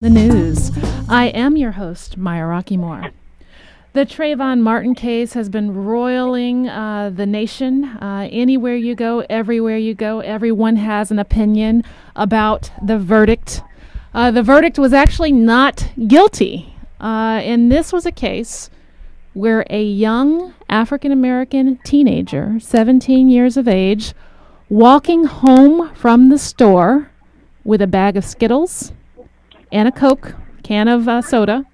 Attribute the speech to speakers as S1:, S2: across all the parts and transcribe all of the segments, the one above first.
S1: The news. I am your host, Maya Rocky Moore. The Trayvon Martin case has been roiling the nation. Anywhere you go, everywhere you go, everyone has an opinion about the verdict. The verdict was actually not guilty. And this was a case where a young African-American teenager, 17 years of age, walking home from the store with a bag of Skittles and a Coke, can of soda,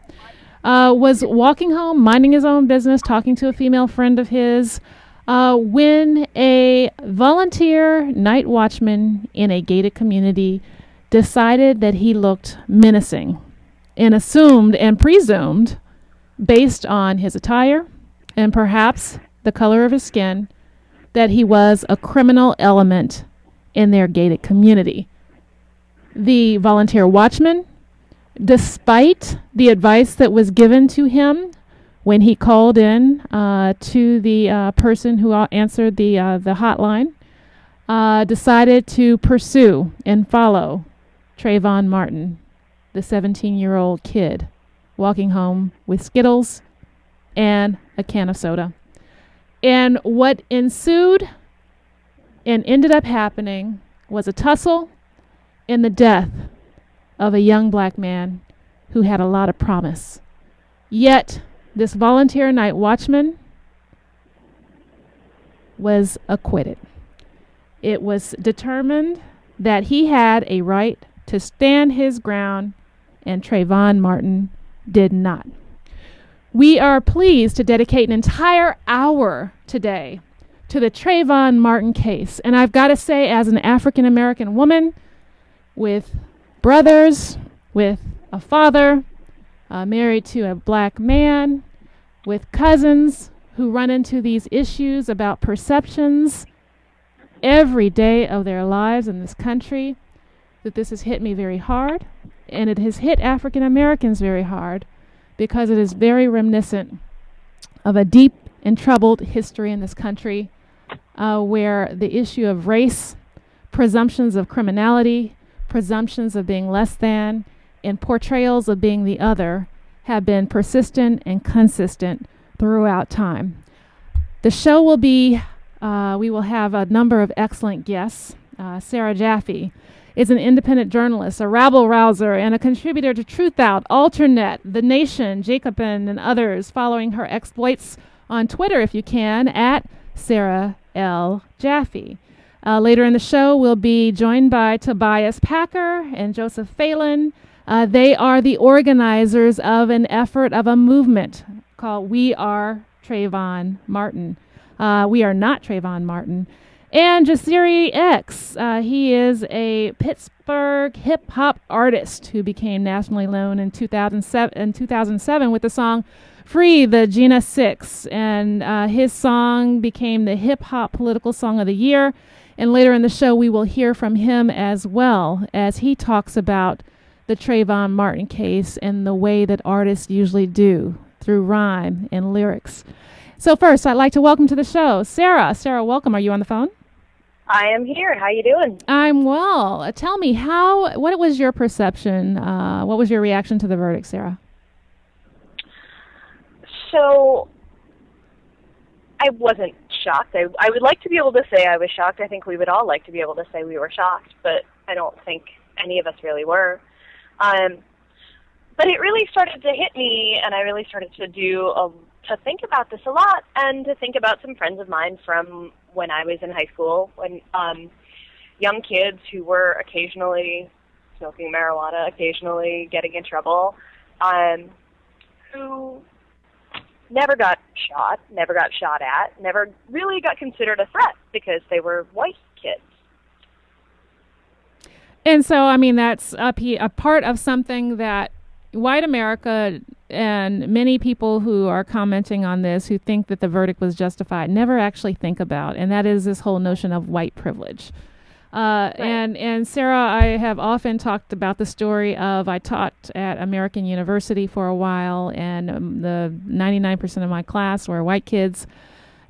S1: was walking home, minding his own business, talking to a female friend of his, when a volunteer night watchman in a gated community decided that he looked menacing and assumed and presumed, based on his attire and perhaps the color of his skin, that he was a criminal element in their gated community. The volunteer watchman, despite the advice that was given to him when he called in to the person who answered the hotline, decided to pursue and follow Trayvon Martin, the 17-year-old kid, walking home with Skittles and a can of soda. And what ensued and ended up happening was a tussle and the death of a young black man who had a lot of promise. Yet, this volunteer night watchman was acquitted. It was determined that he had a right to stand his ground, and Trayvon Martin did not. We are pleased to dedicate an entire hour today to the Trayvon Martin case. And I've got to say, as an African-American woman with brothers, with a father, married to a black man, with cousins who run into these issues about perceptions every day of their lives in this country, that this has hit me very hard, and it has hit African Americans very hard because it is very reminiscent of a deep and troubled history in this country where the issue of race, presumptions of criminality, presumptions of being less than, and portrayals of being the other have been persistent and consistent throughout time. The show will be, we will have a number of excellent guests. Sarah Jaffee is an independent journalist, a rabble-rouser, and a contributor to Truthout, Alternet, The Nation, Jacobin, and others, following her exploits on Twitter, if you can, at Sarah L. Jaffee. Later in the show, we'll be joined by Tobias Packer and Joseph Phelan. They are the organizers of an effort of a movement called We Are Trayvon Martin. We are not Trayvon Martin. And Jaffee X, he is a Pittsburgh hip-hop artist who became nationally known in 2007 with the song Free the Gina 6. And his song became the hip-hop political song of the year. And later in the show, we will hear from him as well as he talks about the Trayvon Martin case and the way that artists usually do, through rhyme and lyrics. So first, I'd like to welcome to the show Sarah. Sarah, welcome. Are you on the phone?
S2: I am here. How you doing?
S1: I'm well. Tell me, what was your perception? What was your reaction to the verdict, Sarah?
S2: So, I wasn't shocked. I would like to be able to say I was shocked. I think we would all like to be able to say we were shocked, but I don't think any of us really were. But it really started to hit me, and I really started to think about this a lot, and to think about some friends of mine from when I was in high school, when young kids who were occasionally smoking marijuana, occasionally getting in trouble, who never got shot, never got shot at, never really got considered a threat because they were white kids.
S1: And so, I mean, that's a part of something that white America and many people who are commenting on this, who think that the verdict was justified, never actually think about, and that is this whole notion of white privilege. Right. And Sarah, I have often talked about the story of, I taught at American University for a while, and the 99% of my class were white kids.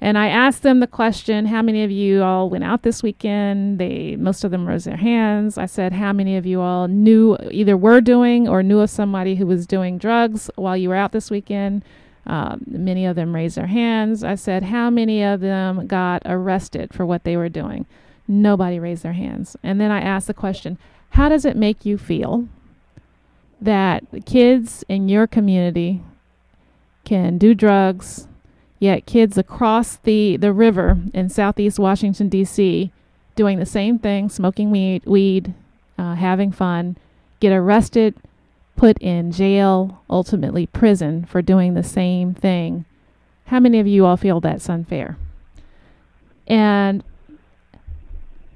S1: And I asked them the question, how many of you all went out this weekend? Most of them raised their hands. I said, how many of you all either were doing or knew of somebody who was doing drugs while you were out this weekend? Many of them raised their hands. I said, how many of them got arrested for what they were doing? Nobody raised their hands. And then I asked the question, how does it make you feel that the kids in your community can do drugs, yet kids across the river in southeast Washington, D.C., doing the same thing, smoking weed, having fun, get arrested, put in jail, ultimately prison for doing the same thing? How many of you all feel that's unfair? And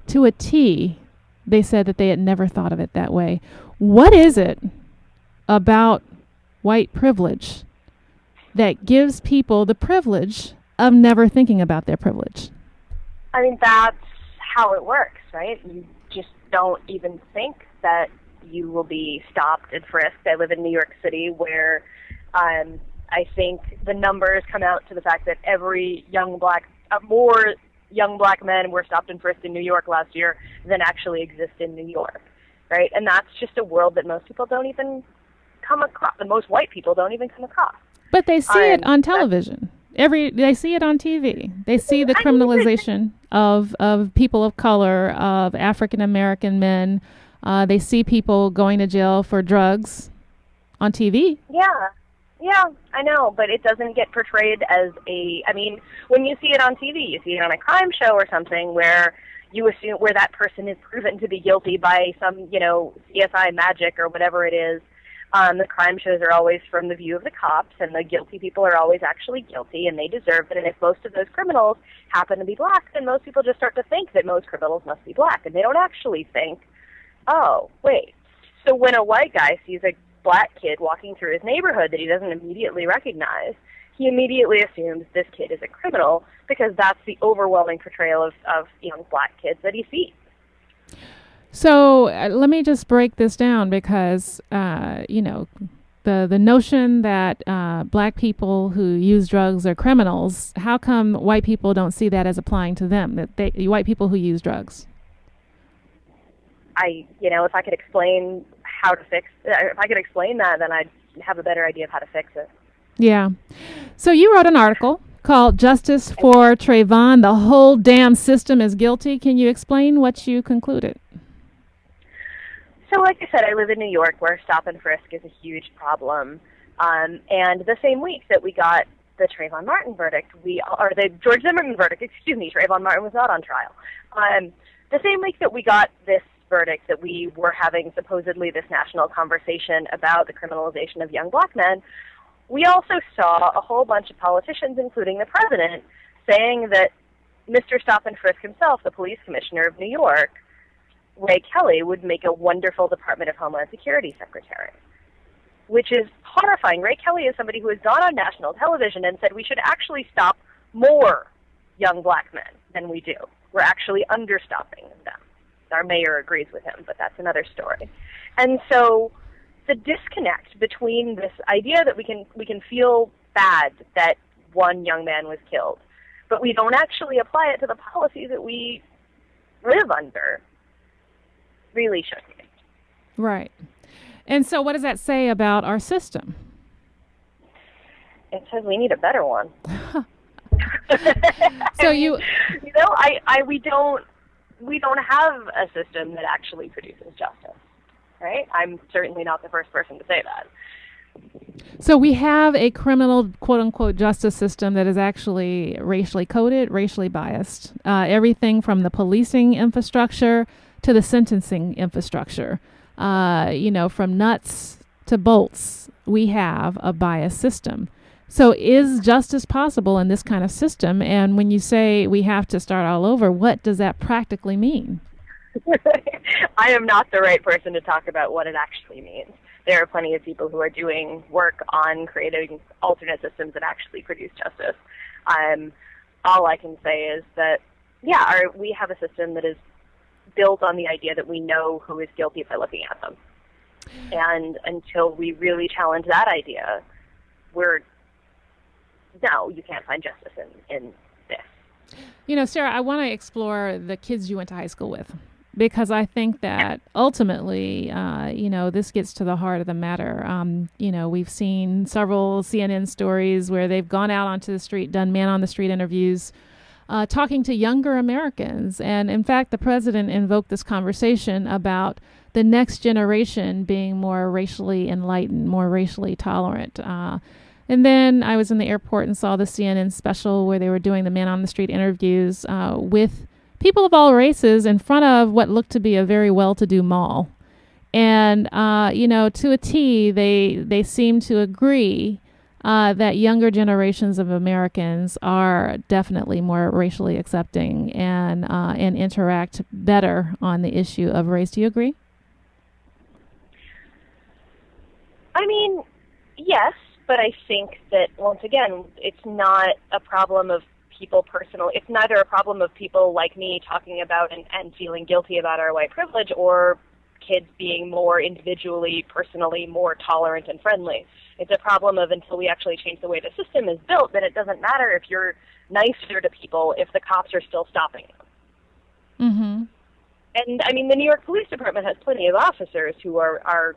S1: to a T, they said that they had never thought of it that way. What is it about white privilege that gives people the privilege of never thinking about their privilege?
S2: I mean, that's how it works, right? You just don't even think that you will be stopped and frisked. I live in New York City, where I think the numbers come out to the fact that more young black men were stopped and frisked in New York last year than actually exist in New York, right? And that's just a world that most people don't even come across. The most white people don't even come across.
S1: But they see it on television. They see it on TV. They see the criminalization of people of color, of African American men. They see people going to jail for drugs on TV.
S2: Yeah, I know, but it doesn't get portrayed as when you see it on TV, you see it on a crime show or something where that person is proven to be guilty by some, CSI magic or whatever it is. The crime shows are always from the view of the cops, and the guilty people are always actually guilty, and they deserve it. And if most of those criminals happen to be black, then most people just start to think that most criminals must be black, and they don't actually think, oh, wait. So when a white guy sees a black kid walking through his neighborhood that he doesn't immediately recognize, he immediately assumes this kid is a criminal, because that's the overwhelming portrayal of young black kids that he sees.
S1: So let me just break this down, because, the notion that black people who use drugs are criminals, how come white people don't see that as applying to them, white people who use drugs?
S2: If I could explain if I could explain that, then I'd have a better idea of how to fix it. Yeah.
S1: So you wrote an article called Justice for Trayvon, the whole damn system is guilty. Can you explain what you concluded?
S2: So like I said, I live in New York, where stop and frisk is a huge problem. And the same week that we got the Trayvon Martin verdict, the George Zimmerman verdict, Trayvon Martin was not on trial. The same week that we got this verdict, that we were having supposedly this national conversation about the criminalization of young black men, we also saw a whole bunch of politicians, including the president, saying that Mr. Stop and Frisk himself, the police commissioner of New York, Ray Kelly, would make a wonderful Department of Homeland Security secretary, which is horrifying. Ray Kelly is somebody who has gone on national television and said we should actually stop more young black men than we do. We're actually understopping them. Our mayor agrees with him, but that's another story. And so the disconnect between this idea that we can feel bad that one young man was killed, but we don't actually apply it to the policies that we live under, really shook me.
S1: Right. And so what does that say about our system?
S2: It says we need a better one.
S1: So
S2: we don't have a system that actually produces justice, right? I'm certainly not the first person to say that.
S1: So we have a criminal, quote-unquote, justice system that is actually racially coded, racially biased. Everything from the policing infrastructure to the sentencing infrastructure. From nuts to bolts, we have a biased system. So is justice possible in this kind of system? And when you say we have to start all over, what does that practically mean?
S2: I am not the right person to talk about what it actually means. There are plenty of people who are doing work on creating alternate systems that actually produce justice. All I can say is that, we have a system that is built on the idea that we know who is guilty by looking at them. And until we really challenge that idea, no, you can't find justice in this.
S1: You know, Sarah, I want to explore the kids you went to high school with, because I think that ultimately, this gets to the heart of the matter. We've seen several CNN stories where they've gone out onto the street, done man on the street interviews, talking to younger Americans. And in fact, the president invoked this conversation about the next generation being more racially enlightened, more racially tolerant. And then I was in the airport and saw the CNN special where they were doing the man on the street interviews with people of all races in front of what looked to be a very well-to-do mall. And, to a T, they seem to agree that younger generations of Americans are definitely more racially accepting and interact better on the issue of race. Do you agree?
S2: I mean, yes, but I think that, once again, it's not a problem of people personal. It's neither a problem of people like me talking about and feeling guilty about our white privilege, or kids being more individually, personally more tolerant and friendly. It's a problem of, until we actually change the way the system is built, then it doesn't matter if you're nicer to people if the cops are still stopping them.
S1: Mm-hmm.
S2: And, I mean, the New York Police Department has plenty of officers who are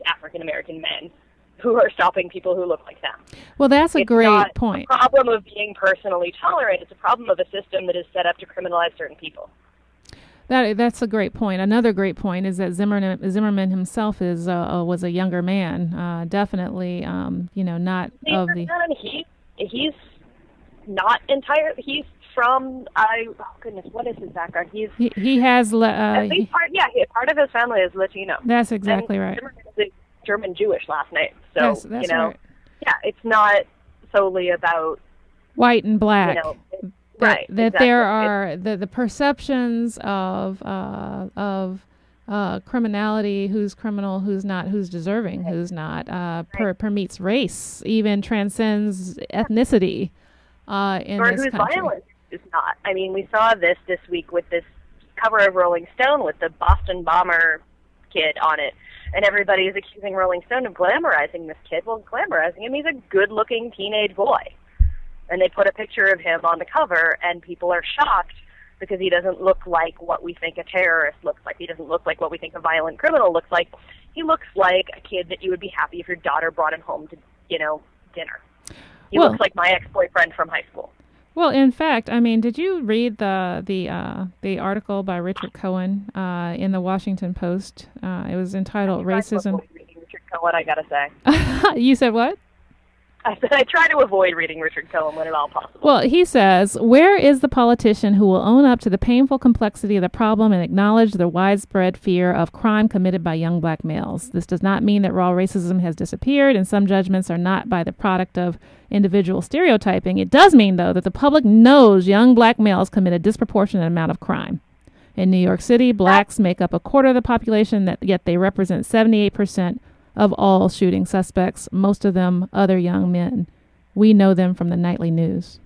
S2: African-American men who are stopping people who look like them.
S1: Well, that's a great point.
S2: It's not a problem of being personally tolerant. It's a problem of a system that is set up to criminalize certain people.
S1: That's a great point. Another great point is that Zimmerman himself was a younger man. Definitely, not of the.
S2: He's not entirely. He's from. What is his background?
S1: He has.
S2: Part of his family is Latino.
S1: That's exactly right.
S2: Zimmerman is a German Jewish last name. So
S1: that's right.
S2: Yeah, it's not solely about
S1: white and black.
S2: Right.
S1: That
S2: exactly.
S1: There are the perceptions of criminality, who's criminal, who's not, who's deserving, who's not, permeates race, even transcends ethnicity in
S2: or
S1: this
S2: whose
S1: country.
S2: violence is not. I mean, we saw this week with this cover of Rolling Stone with the Boston bomber kid on it. And everybody is accusing Rolling Stone of glamorizing this kid. Well, glamorizing him, he's a good-looking teenage boy. And they put a picture of him on the cover, and people are shocked because he doesn't look like what we think a terrorist looks like. He doesn't look like what we think a violent criminal looks like. He looks like a kid that you would be happy if your daughter brought him home to, dinner. He looks like my ex-boyfriend from high school.
S1: Well, in fact, I mean, did you read the article by Richard Cohen in the Washington Post? It was entitled "Racism."
S2: Richard Cohen, I gotta say.
S1: You said what?
S2: I said I try to avoid reading Richard Cohen when at all possible.
S1: Well, he says, where is the politician who will own up to the painful complexity of the problem and acknowledge the widespread fear of crime committed by young black males? This does not mean that raw racism has disappeared, and some judgments are not by the product of individual stereotyping. It does mean, though, that the public knows young black males commit a disproportionate amount of crime. In New York City, blacks make up a quarter of the population, yet they represent 78% of all shooting suspects, most of them other young men. We know them from the nightly news.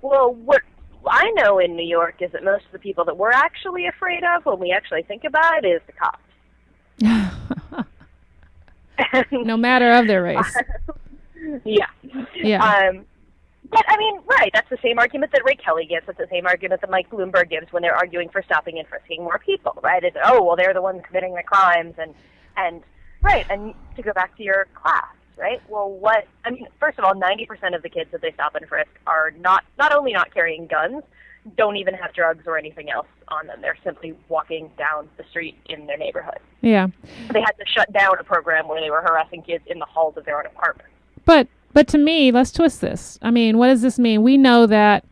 S2: Well, what I know in New York is that most of the people that we're actually afraid of, when we actually think about it, is the cops.
S1: No matter of their race.
S2: Yeah. But, I mean, right, that's the same argument that Ray Kelly gives. That's the same argument that Mike Bloomberg gives when they're arguing for stopping and frisking more people, right? It's, they're the ones committing the crimes, and right, and to go back to your class, right? Well, first of all, 90% of the kids that they stop and frisk are not only not carrying guns, don't even have drugs or anything else on them. They're simply walking down the street in their neighborhood.
S1: Yeah.
S2: They had to shut down a program where they were harassing kids in the halls of their own apartment.
S1: But to me, let's twist this. I mean, what does this mean? We know that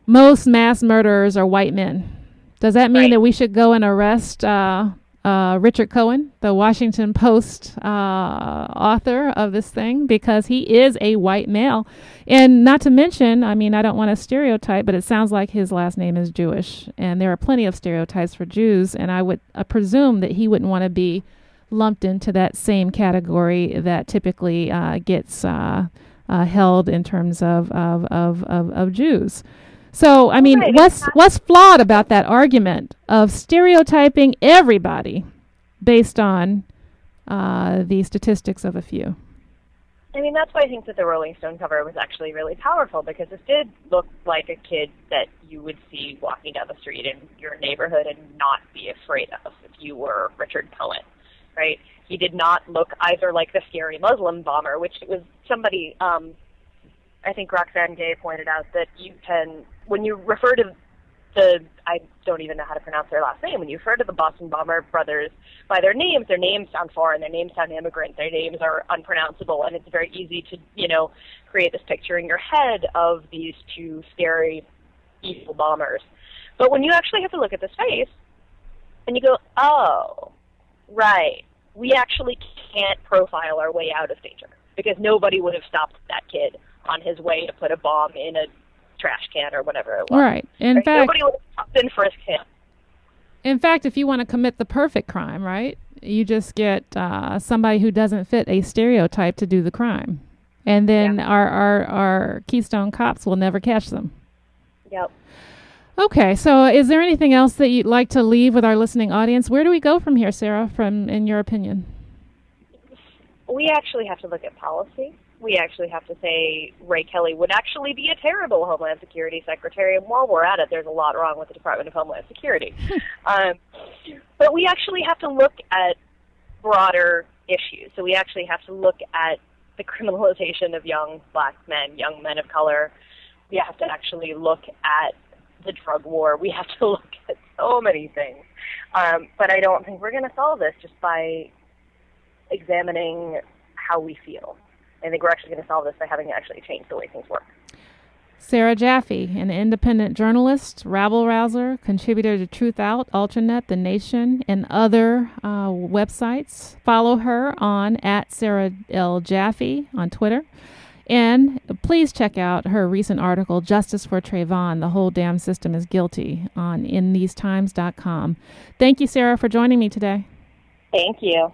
S1: most mass murderers are white men. Does that mean that we should go and arrest Richard Cohen, the Washington Post author of this thing, because he is a white male? And not to mention, I mean, I don't want to stereotype, but it sounds like his last name is Jewish. And there are plenty of stereotypes for Jews, and I would presume that he wouldn't want to be lumped into that same category that typically gets held in terms of Jews. So, I mean, what's flawed about that argument of stereotyping everybody based on the statistics of a few?
S2: I mean, that's why I think that the Rolling Stone cover was actually really powerful, because it did look like a kid that you would see walking down the street in your neighborhood and not be afraid of if you were Richard Cohen, right? He did not look either like the scary Muslim bomber, which was somebody, I think Roxane Gay pointed out that you can, when you refer to I don't even know how to pronounce their last name. When you refer to the Boston Bomber brothers by their names sound foreign, their names sound immigrant, their names are unpronounceable, and it's very easy to, create this picture in your head of these two scary, evil bombers. But when you actually have to look at this face, and you go, oh, right, we actually can't profile our way out of danger, because nobody would have stopped that kid on his way to put a bomb in a trash can or whatever it was.
S1: Right. In fact,
S2: nobody would have been frisked him.
S1: In fact, if you want to commit the perfect crime, right, you just get somebody who doesn't fit a stereotype to do the crime, and then our Keystone cops will never catch them.
S2: Yep.
S1: Okay. So, is there anything else that you'd like to leave with our listening audience? Where do we go from here, Sarah? In your opinion?
S2: We actually have to look at policy. We actually have to say Ray Kelly would actually be a terrible Homeland Security Secretary, and while we're at it, there's a lot wrong with the Department of Homeland Security. But we actually have to look at broader issues. So we actually have to look at the criminalization of young black men, young men of color. We have to actually look at the drug war. We have to look at so many things. But I don't think we're going to solve this just by examining how we feel. I think we're actually going to solve this by having to actually change the way things work.
S1: Sarah Jaffee, an independent journalist, rabble-rouser, contributor to Truth Out, Ultranet, The Nation, and other websites. Follow her on @SarahLJaffee on Twitter. And please check out her recent article, Justice for Trayvon, The Whole Damn System is Guilty, on InTheseTimes.com. Thank you, Sarah, for joining me today.
S2: Thank you.